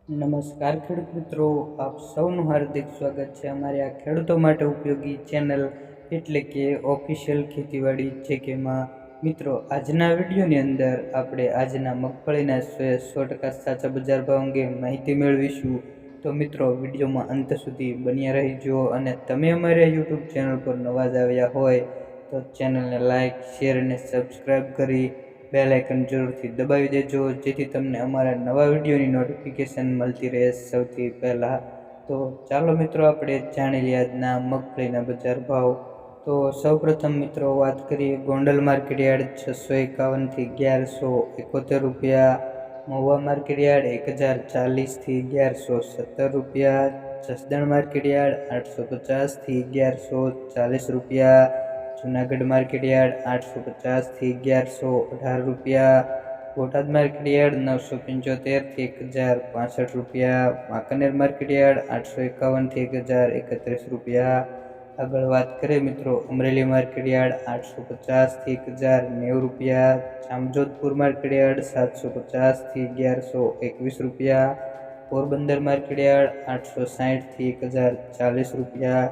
નમસ્કાર ખેડૂત મિત્રો, આપ સૌનું હાર્દિક સ્વાગત છે અમારી આ ખેડૂતો માટે ઉપયોગી ચેનલ એટલે કે ઓફિશિયલ ખેતીવાડી જેકેમાં. મિત્રો, આજના વિડીયોની અંદર આપણે આજના મગફળીના 100% સાચા બજાર ભાવ અંગે માહિતી મેળવીશું. તો મિત્રો, વિડીયોમાં અંત સુધી બન્યા રહીજો અને તમે અમારા યુટ્યુબ ચેનલ પર નવા જ આવ્યા હોય તો ચેનલને લાઇક, શેર અને સબસ્ક્રાઈબ કરી બેલ આઇકન જરૂરથી દબાવી દેજો, જેથી તમને અમારા નવા વિડીયોની નોટિફિકેશન મળતી રહે સૌથી પહેલાં. તો ચાલો મિત્રો, આપણે જાણી લઈએ આજના મગફળીના બજાર ભાવ. તો સૌપ્રથમ મિત્રો વાત કરીએ ગોંડલ માર્કેટયાર્ડ 651 થી 1171 રૂપિયા, મહુવા માર્કેટયાર્ડ 1040 થી 1117 રૂપિયા, જસદણ માર્કેટયાર્ડ 850 થી 1140 રૂપિયા, જૂનાગઢ માર્કેટયાર્ડ 850 થી 1118 રૂપિયા, બોટાદ માર્કેટયાર્ડ 975 થી 1065 રૂપિયા, વાંકાનેર માર્કેટયાર્ડ 851 થી 1031 રૂપિયા. આગળ વાત કરીએ મિત્રો અમરેલી માર્કેટયાર્ડ 850 થી 1090 રૂપિયા, જામજોધપુર માર્કેટયાર્ડ 750 થી 1121 રૂપિયા, પોરબંદર માર્કેટયાર્ડ 860 થી 1040 રૂપિયા,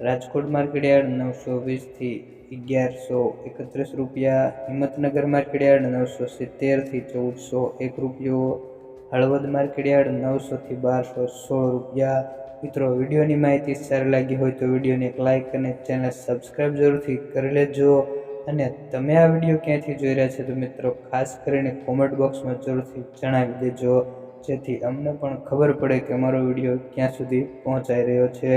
રાજકોટ માર્કેટયાર્ડ 920 થી 1131 રૂપિયા, હિંમતનગર માર્કેટયાર્ડ 970 થી 1401 રૂપિયો, હળવદ માર્કેટયાર્ડ 900 થી 1216 રૂપિયા. મિત્રો, વિડીયોની માહિતી સારી લાગી હોય તો વિડીયોને એક લાઇક અને ચેનલ સબસ્ક્રાઈબ જરૂરથી કરી લેજો. અને તમે આ વિડીયો ક્યાંથી જોઈ રહ્યા છો તો મિત્રો ખાસ કરીને કોમેન્ટ બોક્સમાં જરૂરથી જણાવી દેજો, જેથી અમને પણ ખબર પડે કે અમારો વિડીયો ક્યાં સુધી પહોંચાઈ રહ્યો છે.